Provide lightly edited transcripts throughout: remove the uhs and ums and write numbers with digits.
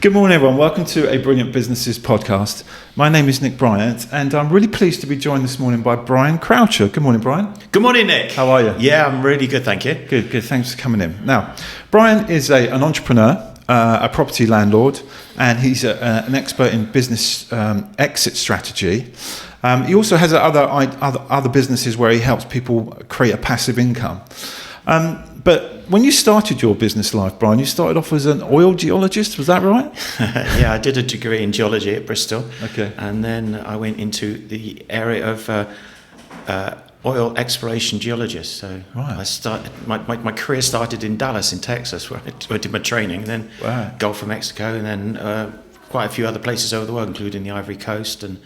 Good morning, everyone. Welcome to a Brilliant Businesses podcast. My name is Nick Bryant, and I'm really pleased to be joined this morning by Brian Croucher. Good morning, Brian. Good morning, Nick. How are you? Yeah, I'm really good, thank you. Good. Thanks for coming in. Now, Brian is an entrepreneur, a property landlord, and he's an expert in business exit strategy. He also has other businesses where he helps people create a passive income. But when you started your business life, Brian, you started off as an oil geologist, was that right? Yeah, I did a degree in geology at Bristol. Okay. And then I went into the area of oil exploration geologist. So Right. I started my career started in Dallas in Texas, where I did my training, then Wow. Gulf of Mexico, and then quite a few other places over the world, including the Ivory Coast and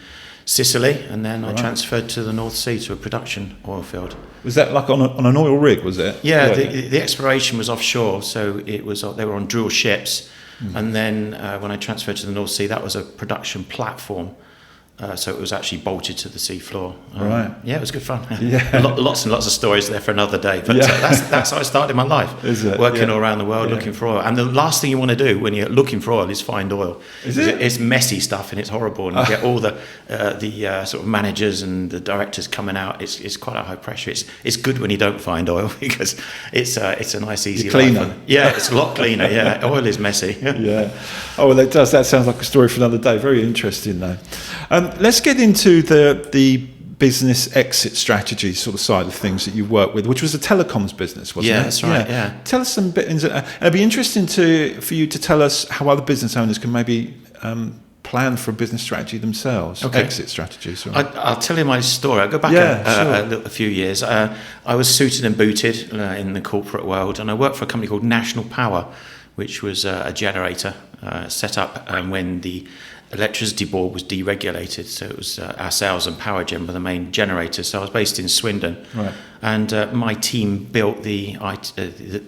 Sicily, and then I transferred to the North Sea to a production oil field. Was that like on an oil rig, was it? Yeah, the exploration was offshore, so it was they were on drill ships, and then when I transferred to the North Sea, that was a production platform, so it was actually bolted to the sea floor. Right. Yeah, it was good fun. Yeah. Lots and lots of stories there for another day, but that's how I started my life. Is it? Working Yeah. all around the world looking for oil, and the last thing you want to do when you're looking for oil is find oil. Is it? It's messy stuff and it's horrible, and you get all the sort of managers and the directors coming out. It's quite a high pressure. It's good when you don't find oil because it's a nice easy cleaner. life. Yeah, it's a lot cleaner. Yeah, oil is messy. Yeah. Oh, well, that sounds like a story for another day. Very interesting, though. Let's get into the business exit strategy sort of side of things that you work with, which was a telecoms business, wasn't it? Yeah, that's right. Yeah. Tell us some bit. It'd be interesting for you to tell us how other business owners can maybe plan for a business strategy themselves. Okay. Exit strategies. Right? I'll tell you my story. I'll go back a few years. I was suited and booted in the corporate world, and I worked for a company called National Power, which was a generator set up when the electricity board was deregulated. So it was ourselves and Power Gen were the main generators. So I was based in Swindon, Right. and my team built the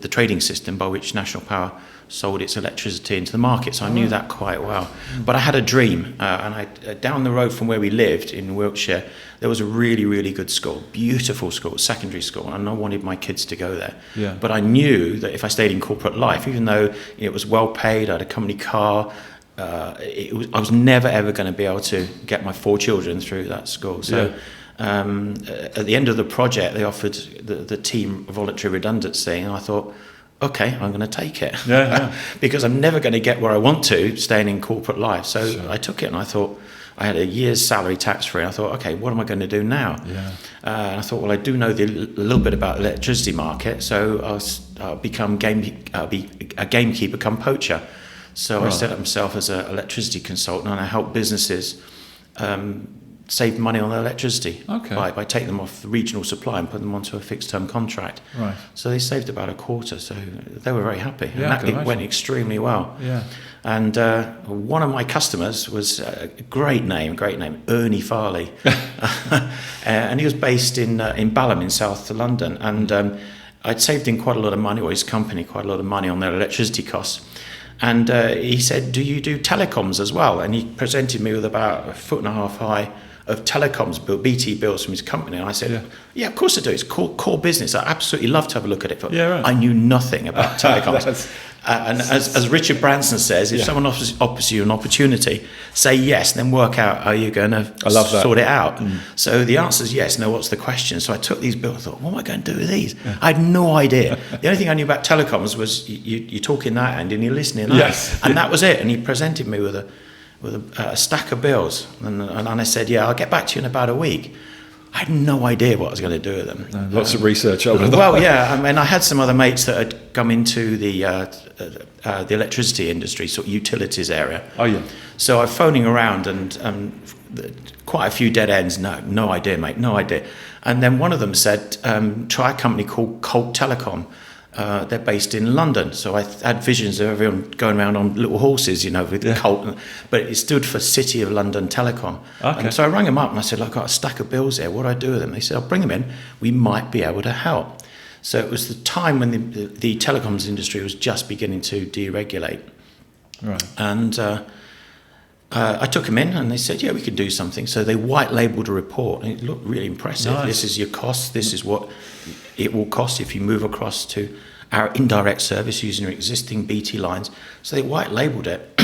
trading system by which National Power sold its electricity into the market. So I knew that quite well. But I had a dream, and down the road from where we lived in Wiltshire, there was a really, really good school, beautiful school, secondary school, and I wanted my kids to go there. Yeah. But I knew that if I stayed in corporate life, even though it was well paid, I had a company car, I was never ever going to be able to get my 4 children through that school. So at the end of the project, they offered the team voluntary redundancy, and I thought, okay, I'm going to take it. Yeah. Because I'm never going to get where I want to staying in corporate life. So Sure. I took it, and I thought, I had a year's salary tax-free. I thought, okay, what am I going to do now? Yeah. And I thought, well, I do know a little bit about the electricity market, so I'll be a gamekeeper come poacher. So I set up myself as an electricity consultant, and I help businesses save money on their electricity by taking them off the regional supply and putting them onto a fixed term contract. Right. So they saved about a quarter, so they were very happy. Yeah, And it went extremely well. Yeah. And one of my customers was a great name, Ernie Farley. And he was based in Balham in South London. And I'd saved him quite a lot of money, or his company quite a lot of money on their electricity costs. And he said, do you do telecoms as well? And he presented me with about 1.5 foot high of telecoms, BT bills from his company. And I said, yeah, of course I do. It's core business. I absolutely love to have a look at it. But I knew nothing about telecoms. And as Richard Branson says, if someone offers you an opportunity, say yes, then work out how you're going to sort it out. So the answer is yes. Now, what's the question? So I took these bills. I thought, what am I going to do with these? I had no idea. The only thing I knew about telecoms was you talk in that end and you listen in that. Yes. And that was it. And he presented me with a stack of bills. And I said, yeah, I'll get back to you in about a week. I had no idea what I was going to do with them. Lots of research over that. Well, yeah. I mean, I had some other mates that had come into the electricity industry, sort of utilities area. Oh, yeah. So I'm phoning around and quite a few dead ends. No idea, mate, no idea. And then one of them said, try a company called Colt Telecom. They're based in London, so I had visions of everyone going around on little horses, with Colt, but it stood for City of London Telecom. Okay. And so I rang them up and I said, look, I've got a stack of bills here, what do I do with them? They said, I'll bring them in, we might be able to help. So it was the time when the telecoms industry was just beginning to deregulate. Right. And I took them in and they said, yeah, we can do something. So they white labelled a report and it looked really impressive. Nice. This is your cost, this is what it will cost if you move across to our indirect service using your existing BT lines. So they white labelled it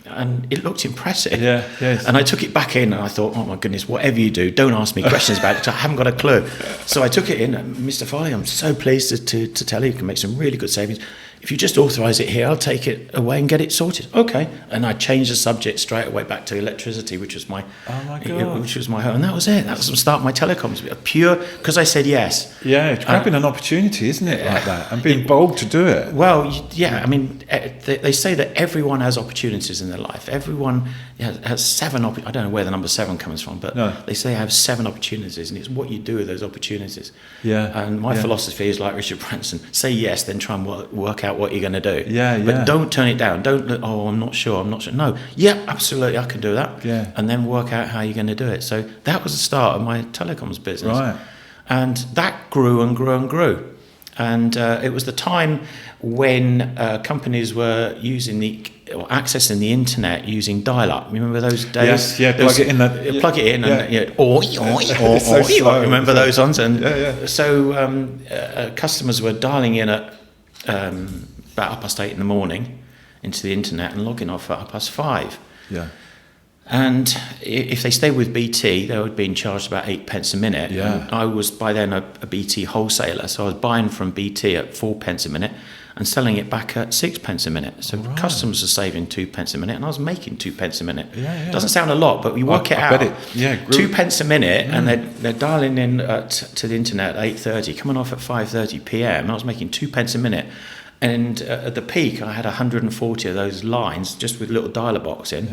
and it looked impressive. Yeah, yes. And I took it back in, and I thought, oh my goodness, whatever you do, don't ask me questions about it, 'cause I haven't got a clue. So I took it in, and Mr. Farley, I'm so pleased to tell you can make some really good savings. If you just authorise it here, I'll take it away and get it sorted. Okay. And I changed the subject straight away back to electricity, which was my home. And that was it. That was the start of my telecoms. Pure, because I said yes. Yeah, it's grabbing an opportunity, isn't it, like that? And being bold to do it. Well, yeah, I mean, they say that everyone has opportunities in their life. Everyone has 7 I don't know where the number 7 comes from, but they say I have 7 opportunities, and it's what you do with those opportunities. Yeah. And my philosophy is like Richard Branson: say yes, then try and work out what you're going to do. Yeah, But don't turn it down. Don't, I'm not sure. No. Yeah, absolutely, I can do that. Yeah. And then work out how you're going to do it. So that was the start of my telecoms business. Right. And that grew and grew and grew. And it was the time when companies were accessing the internet using dial-up. Remember those days? Yes, yeah, plug it in. Plug it in, and remember those ones? And so customers were dialing in at about 8:30 in the morning into the internet and logging off at 5:30. Yeah. And if they stayed with BT, they were being charged about 8p a minute. Yeah. And I was by then a BT wholesaler, so I was buying from BT at 4p a minute and selling it back at 6p a minute. So customers are saving 2p a minute, and I was making 2p a minute. Yeah. Doesn't sound a lot, but we work it out. 2p a minute, and they're dialing in to the internet at 8:30, coming off at 5:30 p.m. And I was making 2p a minute. And at the peak, I had 140 of those lines just with little dialer box in,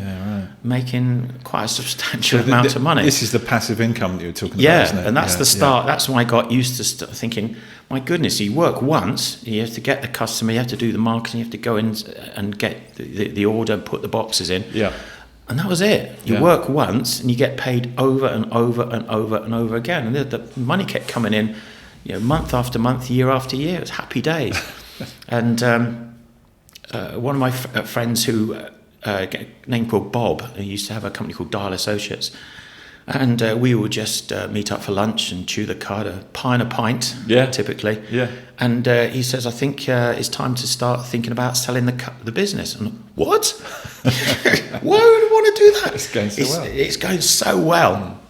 making quite a substantial amount of money. This is the passive income that you were talking about, isn't it? And that's the start. That's when I got used to thinking, my goodness, you work once, you have to get the customer, you have to do the marketing, you have to go in and get the order and put the boxes in. Yeah. And that was it. You work once and you get paid over and over and over and over again. And the money kept coming in, month after month, year after year. It was happy days. And one of my friends who, a name called Bob, who used to have a company called Dial Associates, and we would just meet up for lunch and chew the cud, a pint, typically. Yeah. And he says, I think it's time to start thinking about selling the business. And what? Why would I want to do that? It's going so well. It's going so well.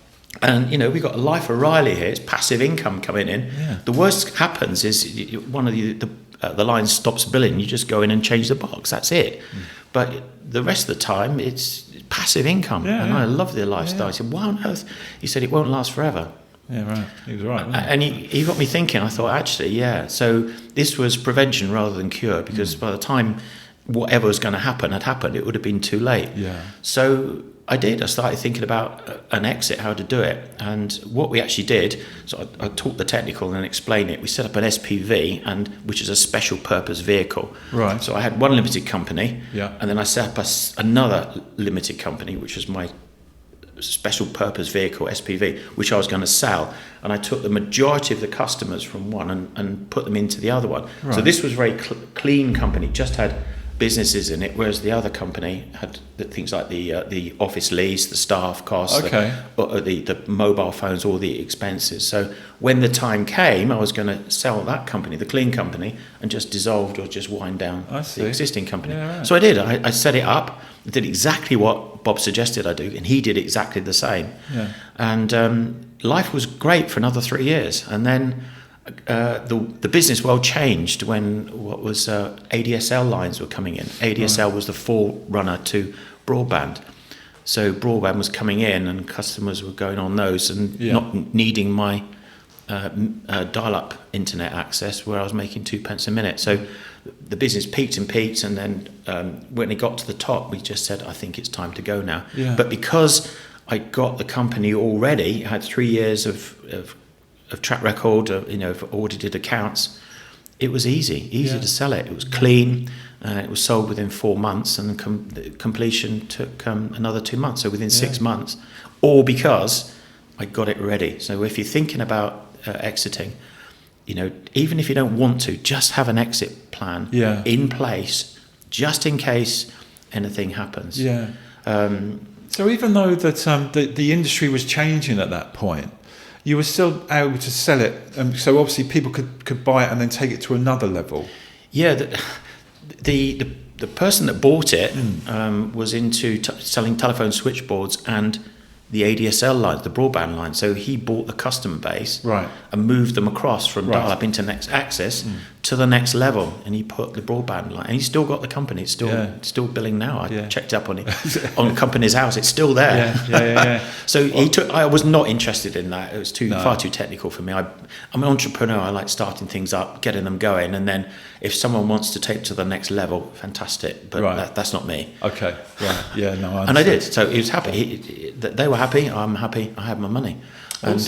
And, we've got a Life O'Reilly here. It's passive income coming in. Yeah. The worst happens is one of the line stops billing. You just go in and change the box. That's it. But the rest of the time, it's passive income. And I love the lifestyle. I said, why on earth? He said, it won't last forever. Yeah, right. He was right. And he got me thinking. I thought, actually, So this was prevention rather than cure, because by the time whatever was going to happen had happened, it would have been too late. Yeah. So I did. I started thinking about an exit, how to do it. And what we actually did, so I taught the technical and then explained it. We set up an SPV, which is a special purpose vehicle. Right. So I had one limited company, and then I set up another limited company, which was my special purpose vehicle, SPV, which I was going to sell. And I took the majority of the customers from one and put them into the other one. Right. So this was a very clean company, just had businesses in it, whereas the other company had things like the office lease, the staff costs, the mobile phones, all the expenses. So when the time came, I was going to sell that company, the clean company, and just dissolved or just wind down the existing company. Yeah, right. So I did. I set it up, did exactly what Bob suggested I do, and he did exactly the same. Yeah. And life was great for another 3 years, and then the business world changed when ADSL lines were coming in. ADSL was the forerunner to broadband. So broadband was coming in and customers were going on those and not needing my dial-up internet access where I was making 2p a minute. So the business peaked and then when it got to the top, we just said, I think it's time to go now. Yeah. But because I got the company already, I had 3 years of track record, for audited accounts, it was easy to sell it. It was clean. It was sold within 4 months, and completion took another 2 months. So within 6 months, all because I got it ready. So if you're thinking about exiting, even if you don't want to, just have an exit plan in place, just in case anything happens. Yeah. So even though that the industry was changing at that point, you were still able to sell it, so obviously people could buy it and then take it to another level. Yeah, the the person that bought it was into selling telephone switchboards and the ADSL lines, the broadband lines. So he bought the customer base and moved them across from dial-up into next access to the next level, and he put the broadband line. And he's still got the company. It's still billing now. I checked up on it on company's house. It's still there. So he took. I was not interested in that. It was far too technical for me. I'm an entrepreneur. I like starting things up, getting them going, and then if someone wants to take to the next level, fantastic. But that's not me. Okay. Right. Yeah. No. And I did. So he was happy. They were happy. I'm happy. I had my money. And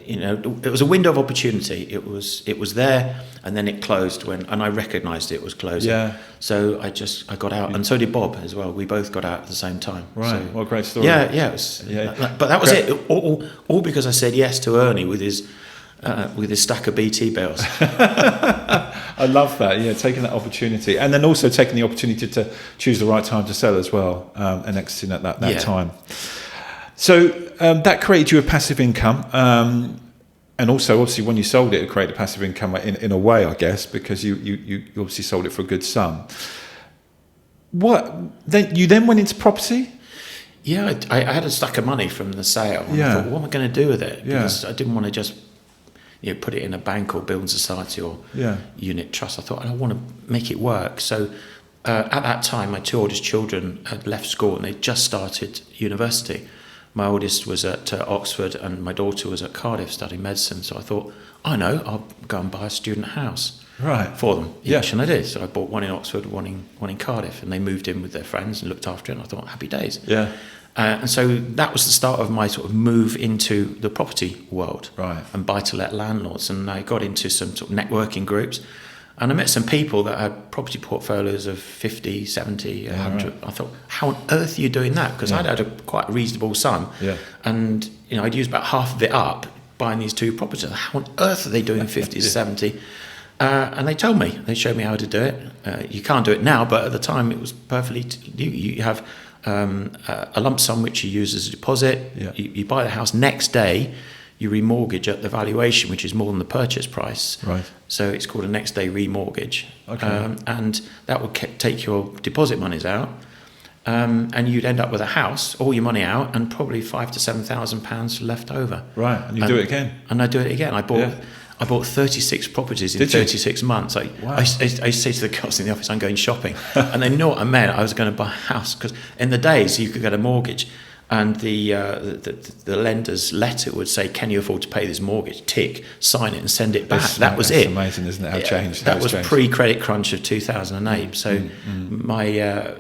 it was a window of opportunity. It was there, and then it closed and I recognised it was closing. Yeah. So I got out, and so did Bob as well. We both got out at the same time. Right. So, what a great story. Yeah. It was, but that was it. All because I said yes to Ernie with his stack of BT bills. I love that. Yeah, taking that opportunity, and then also taking the opportunity to choose the right time to sell as well, and exiting at that time. So that created you a passive income, and also obviously when you sold it created a passive income in a way, I guess, because you obviously sold it for a good sum. You then went into property? Yeah, I had a stack of money from the sale. And I thought, what am I going to do with it? Because I didn't want to just put it in a bank or building society or unit trust. I thought I want to make it work. So at that time, my two oldest children had left school and they just started university. My oldest was at Oxford and my daughter was at Cardiff studying medicine. So I thought, I'll go and buy a student house for them each. And I did. So I bought one in Oxford, one in Cardiff, and they moved in with their friends and looked after it. And I thought, happy days. Yeah. And so that was the start of my sort of move into the property world and buy-to-let landlords. And I got into some sort of networking groups. And I met some people that had property portfolios of 50, 70, 100. I thought, how on earth are you doing that? Because I'd had a quite reasonable sum. Yeah. And, I'd used about half of it up buying these two properties. How on earth are they doing 50 to 70? And they told me. They showed me how to do it. You can't do it now, but at the time it was perfectly... You have a lump sum which you use as a deposit. Yeah. You buy the house next day. You remortgage at the valuation, which is more than the purchase price. Right. So it's called a next day remortgage. Okay. And that would take your deposit monies out. And you'd end up with a house, all your money out, and probably £5,000 to £7,000 left over. Right. And you do it again. And I do it again. I bought 36 properties in 36 months. I used to say to the girls in the office, I'm going shopping. And they know what I meant. I was going to buy a house. Because in the days, you could get a mortgage. And the lender's letter would say, can you afford to pay this mortgage? Tick, sign it and send it back. That was it. That's amazing, isn't it? How changed. That was pre-credit crunch of 2008. So my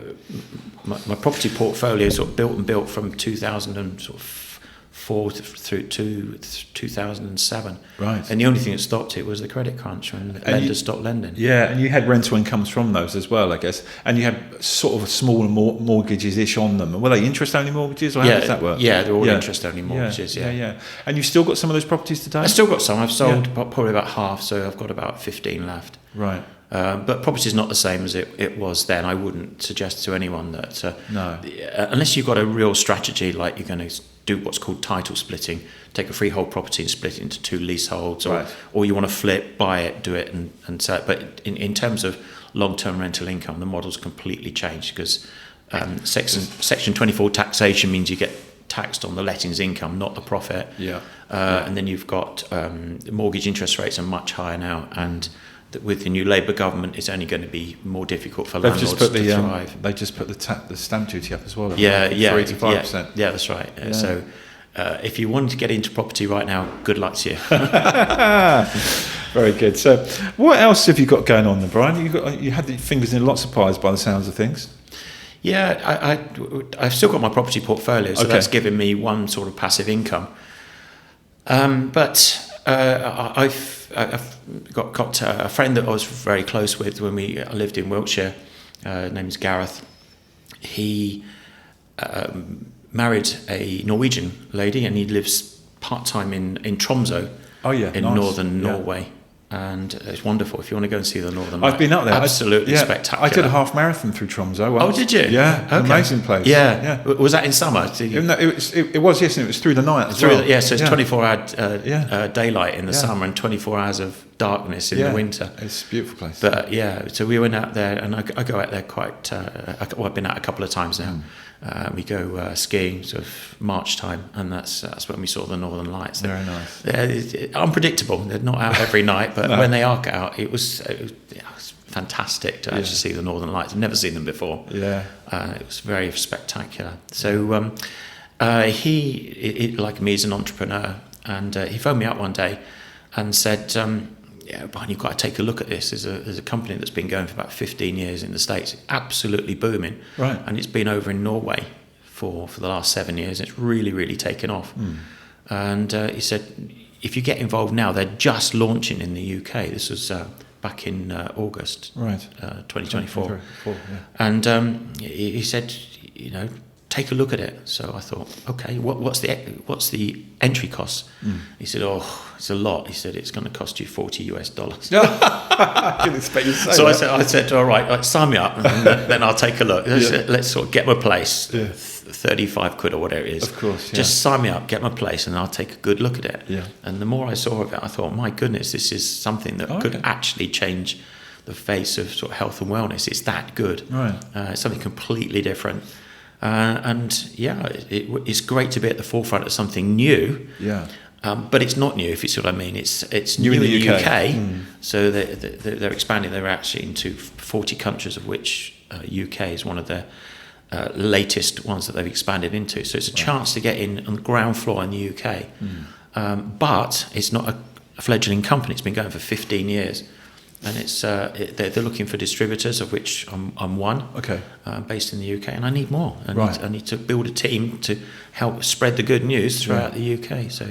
property portfolio sort of built from 2004 through to 2007. Right. And the only thing that stopped it was the credit crunch when lenders stopped lending. Yeah, and you had rental incomes from those as well, I guess. And you had sort of smaller mortgages-ish on them. Were they interest-only mortgages, or how does that work? Yeah, they're all interest-only mortgages, yeah. And you've still got some of those properties today? I've still got some. I've sold probably about half, so I've got about 15 left. Right. But property is not the same as it was then. I wouldn't suggest to anyone that unless you've got a real strategy, like you're going to do what's called title splitting, take a freehold property and split it into two leaseholds, or you want to flip, buy it, do it and sell it. But in terms of long-term rental income, the model's completely changed because Section 24 taxation means you get taxed on the lettings income, not the profit. And then you've got mortgage interest rates are much higher now, and with the new Labour government, it's only going to be more difficult for landlords to thrive. They just put the stamp duty up as well. 3 to 5%. Yeah, that's right. Yeah. So if you wanted to get into property right now, good luck to you. Very good. So what else have you got going on then, Brian? You had your fingers in lots of pies by the sounds of things. Yeah, I've still got my property portfolio, so that's given me one sort of passive income. But I've got a friend that I was very close with when I lived in Wiltshire. His name is Gareth. He married a Norwegian lady, and he lives part-time in Tromsø in northern Norway. And it's wonderful if you want to go and see the Northern Lights. I've been up there. Absolutely spectacular. I did a half marathon through Tromsø once. Oh, did you? Yeah, amazing place. Yeah. Was that in summer? It was, yes, and it was through the night as well. So it's 24-hour daylight in the summer and 24 hours of darkness in the winter. It's a beautiful place. But yeah, so we went out there, and I go out there quite. I've been out a couple of times now. We go skiing sort of March time, and that's when we saw the Northern Lights. Very nice. They're unpredictable. They're not out every night, but when they are out, it was fantastic to actually see the Northern Lights. I've never seen them before. Yeah, it was very spectacular. So he, like me, is an entrepreneur, and he phoned me up one day and said, Brian, you've got to take a look at this. There's a company that's been going for about 15 years in the States, absolutely booming, right? And it's been over in Norway for the last 7 years. It's really, really taken off. And he said, if you get involved now, they're just launching in the UK. This was back in August, right? 2024. And he said, take a look at it. So I thought, okay, what's the entry cost? He said, it's a lot. He said, it's going to cost you $40. I didn't expect you to say so that. I said, all right, sign me up, and then I'll take a look. Let's sort of get my place. 35 quid or whatever it is. Of course, Just sign me up, get my place, and I'll take a good look at it. Yeah. And the more I saw of it, I thought, my goodness, this is something that could actually change the face of sort of health and wellness. It's that good. Right. It's something completely different. It's great to be at the forefront of something new. Yeah. But it's not new, if you see what I mean. It's new in the UK. So they're expanding. They're actually into 40 countries, of which UK is one of their latest ones that they've expanded into. So it's a chance to get in on the ground floor in the UK. But it's not a fledgling company. It's been going for 15 years. And it's they're looking for distributors, of which I'm one. Okay. Based in the UK, and I need more. I need to build a team to help spread the good news throughout the UK. So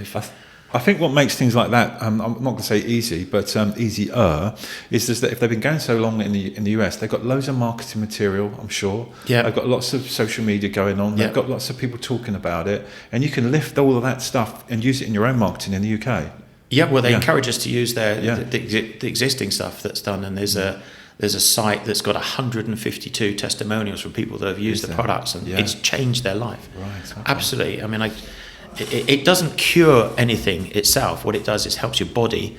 I think what makes things like that, I'm not going to say easy, but easier, is just that if they've been going so long in the US, they've got loads of marketing material, I'm sure. Yeah. They've got lots of social media going on. They've got lots of people talking about it, and you can lift all of that stuff and use it in your own marketing in the UK. Yeah, well, they encourage us to use the existing stuff that's done, and there's a site that's got 152 testimonials from people that have used the products, and it's changed their life. Right. Okay. Absolutely. I mean, it doesn't cure anything itself. What it does is helps your body,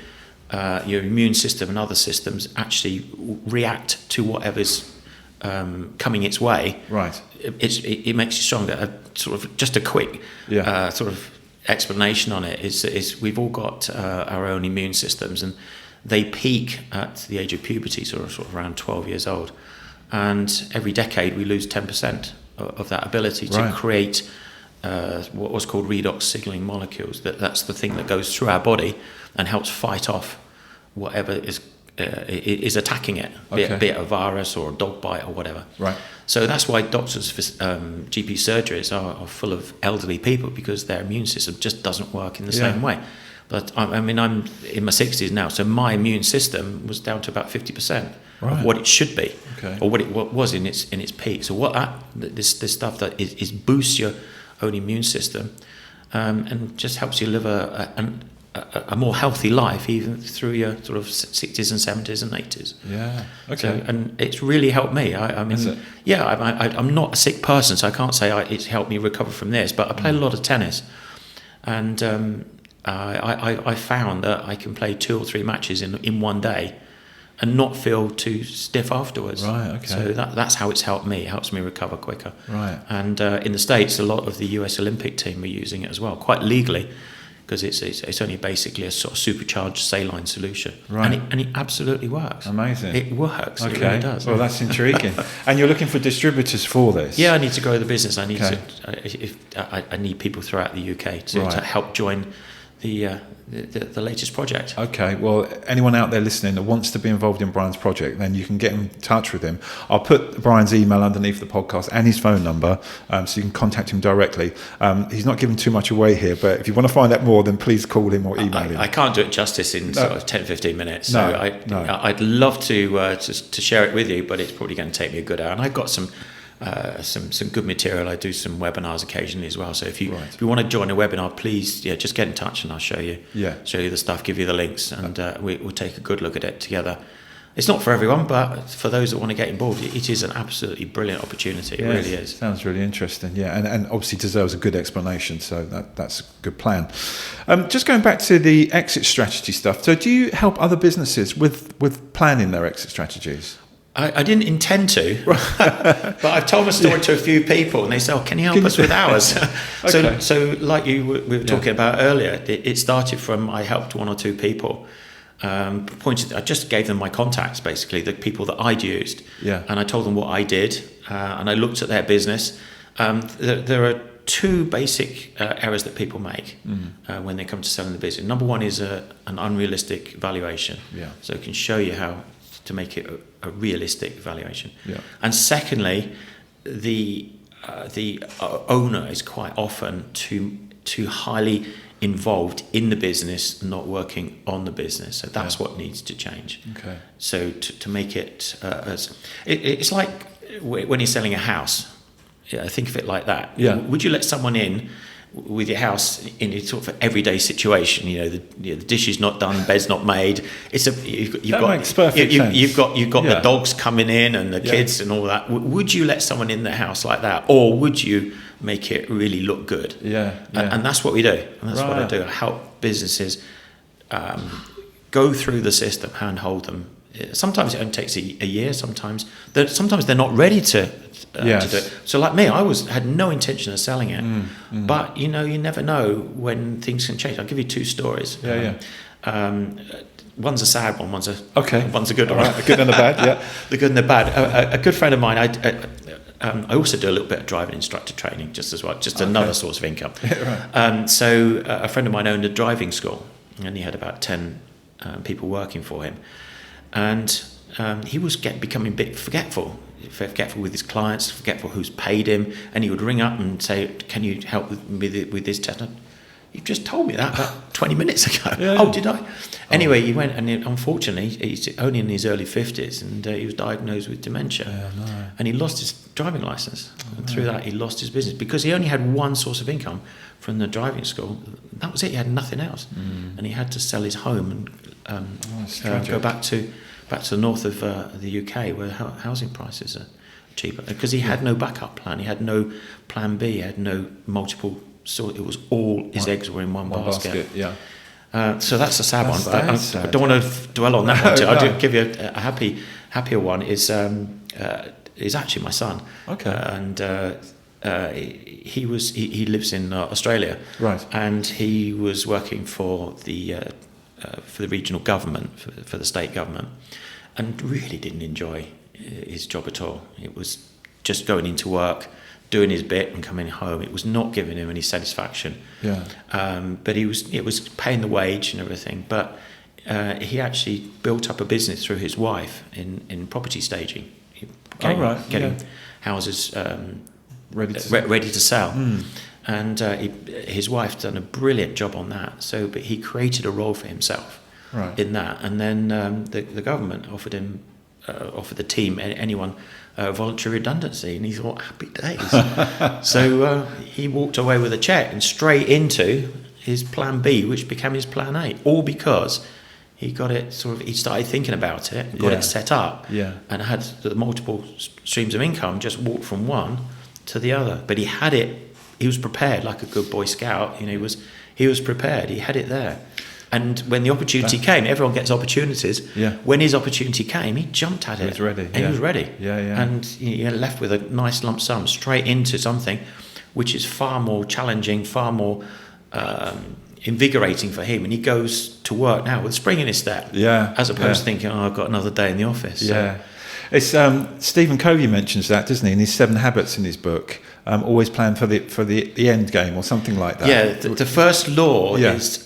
your immune system, and other systems actually react to whatever's coming its way. Right. It makes you stronger. Sort of just a quick sort of explanation on it is we've all got our own immune systems, and they peak at the age of puberty, sort of around 12 years old, and every decade we lose 10% of that ability to create what was called redox signaling molecules. That's the thing that goes through our body and helps fight off whatever is attacking it, be it a virus or a dog bite or whatever. Right. So that's why doctors for GP surgeries are full of elderly people, because their immune system just doesn't work in the same way. But I'm in my 60s now, so my immune system was down to about 50% of what it should be, or what was in its peak. So this stuff that is boosts your own immune system, and just helps you live a more healthy life, even through your sort of 60s and 70s and 80s. Yeah. Okay. So, and it's really helped me. I'm not a sick person, so I can't say it's helped me recover from this. But I play a lot of tennis, and I found that I can play 2 or 3 matches in one day and not feel too stiff afterwards. Right. Okay. So that's how it's helped me. It helps me recover quicker. Right. And in the States, a lot of the US Olympic team are using it as well, quite legally, because it's only basically a sort of supercharged saline solution. Right. And it absolutely works. Amazing. It works. Okay. It really does. Well, that's intriguing. And you're looking for distributors for this? Yeah, I need to grow the business. I need I need people throughout the UK to help join the latest project. Okay, well, anyone out there listening that wants to be involved in Brian's project, then you can get in touch with him. I'll put Brian's email underneath the podcast and his phone number, so you can contact him directly. He's not giving too much away here, but if you want to find out more, then please call him or email him. I can't do it justice in sort of 10-15 minutes, so I'd love to share it with you, but it's probably going to take me a good hour, and I've got some good material. I do some webinars occasionally as well. So if you want to join a webinar, please just get in touch and I'll show you the stuff, give you the links, and we'll take a good look at it together. It's not for everyone, but for those that want to get involved, it is an absolutely brilliant opportunity. It really is. Sounds really interesting. Yeah, and obviously deserves a good explanation. So that's a good plan. Just going back to the exit strategy stuff. So do you help other businesses with planning their exit strategies? I didn't intend to, but I've told my story to a few people, and they say, "Oh, can you help us with ours?" Okay. So like we were talking about earlier, it started from I helped one or two people. I just gave them my contacts, basically, the people that I'd used, and I told them what I did, and I looked at their business. There are two basic errors that people make when they come to selling the business. Number one is an unrealistic valuation. So it can show you how to make it a realistic valuation. And secondly, the owner is quite often too highly involved in the business, not working on the business. So that's what needs to change. Okay. So to make it it's like when you're selling a house. Think of it like that. Would you let someone in with your house in a sort of everyday situation? The dish is not done, bed's not made. Makes perfect sense. You've got the dogs coming in and the kids and all that. Would you let someone in the house like that, or would you make it really look good? And that's what we do. And that's what I do. I help businesses go through the system, handhold them. Sometimes it only takes a year. Sometimes they're not ready to do it. So like me, I had no intention of selling it, but you never know when things can change. I'll give you two stories. One's a sad one. One's a good one. Right. The good and the bad. The good and the bad. A good friend of mine. I also do a little bit of driving instructor training just as well, another source of income. So a friend of mine owned a driving school, and he had about 10 people working for him. And he was becoming a bit forgetful with his clients, forgetful who's paid him, and he would ring up and say, "Can you help with this test?" You just told me that about 20 minutes ago. Oh, did I? Anyway, he went, and unfortunately, he's only in his early 50s, and he was diagnosed with dementia. And he lost his driving license. And through that, he lost his business because he only had one source of income from the driving school. That was it. He had nothing else, and he had to sell his home and go back to the north of the UK, where housing prices are cheaper, because he had no backup plan. He had no plan B. He had no multiple. So it was all his eggs were in one basket. So that's a sad one. But I don't want to dwell on that one too. I'll give you a happier one. Is actually my son. Okay. And he lives in Australia. Right. And he was working for the regional government, for the state government, and really didn't enjoy his job at all. It was just going into work, doing his bit and coming home. It was not giving him any satisfaction. But it was paying the wage and everything. But he actually built up a business through his wife in property staging, getting houses ready to sell. And his wife done a brilliant job on that. But he created a role for himself in that. And then the government offered the team, anyone, voluntary redundancy, and he thought, happy days. So he walked away with a check and straight into his plan B, which became his plan A, all because he got it he started thinking about it, got it set up, and had the multiple streams of income, just walked from one to the other. But he had it, he was prepared, like a good Boy Scout, he was prepared, he had it there. And when the opportunity came, everyone gets opportunities. When his opportunity came, he jumped at it. He was ready. And he was ready. And he left with a nice lump sum straight into something which is far more challenging, far more invigorating for him. And he goes to work now with a spring in his step, as opposed to thinking, I've got another day in the office. It's Stephen Covey mentions that, doesn't he, in his 7 Habits in his book. Always plan for the end game or something like that. The first law is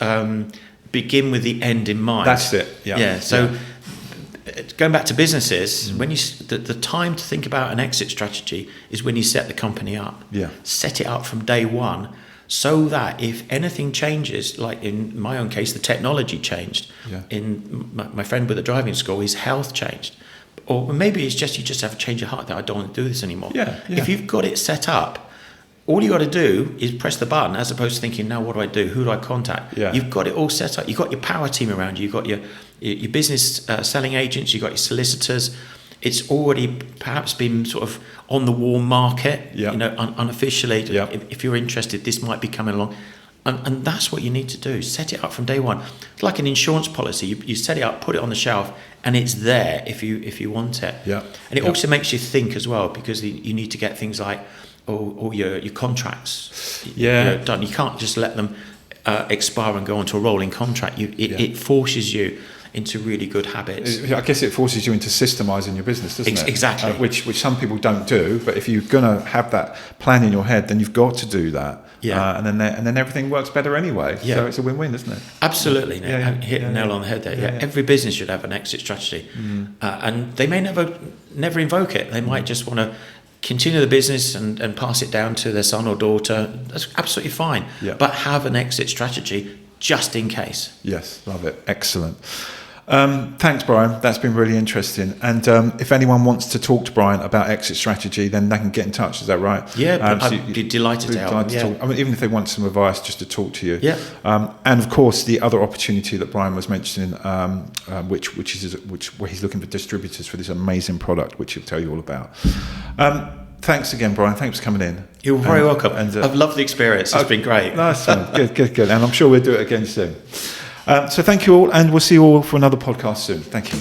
begin with the end in mind. That's it. So going back to businesses, when the time to think about an exit strategy is when you set the company up. Set it up from day one, so that if anything changes, like in my own case, the technology changed. In my friend with the driving school, his health changed. Or maybe it's just you just have a change of heart that I don't want to do this anymore. If you've got it set up, all you got to do is press the button, as opposed to thinking, now what do I do? Who do I contact? Yeah. You've got it all set up. You've got your power team around you. You've got your business selling agents. You've got your solicitors. It's already perhaps been sort of on the warm market, Yeah. unofficially. Yeah. If you're interested, this might be coming along. And that's what you need to do. Set it up from day one. It's like an insurance policy. You set it up, put it on the shelf, and it's there if you want it. Yeah. And it Yeah. also makes you think as well, because you need to get things like all your contracts done. You can't just let them expire and go onto a rolling contract. It forces you into really good habits. I guess it forces you into systemizing your business, doesn't it? Exactly. Which some people don't do. But if you're going to have that plan in your head, then you've got to do that. Yeah. And then everything works better anyway. Yeah. So it's a win-win, isn't it? Absolutely. Yeah. Hit the nail on the head there. Yeah. Every business should have an exit strategy. And they may never invoke it. They might just want to continue the business and pass it down to their son or daughter. That's absolutely fine. Yeah. But have an exit strategy just in case. Yes, love it. Excellent. Thanks, Brian. That's been really interesting. And if anyone wants to talk to Brian about exit strategy, then they can get in touch. Is that right? Yeah, I'd be delighted to help. Talk. I mean, even if they want some advice, just to talk to you. Yeah. And of course, the other opportunity that Brian was mentioning, where he's looking for distributors for this amazing product, which he'll tell you all about. Thanks again, Brian. Thanks for coming in. You're very welcome. And, I've loved the experience. It's been great. Nice one. Good. And I'm sure we'll do it again soon. So thank you all, and we'll see you all for another podcast soon. Thank you.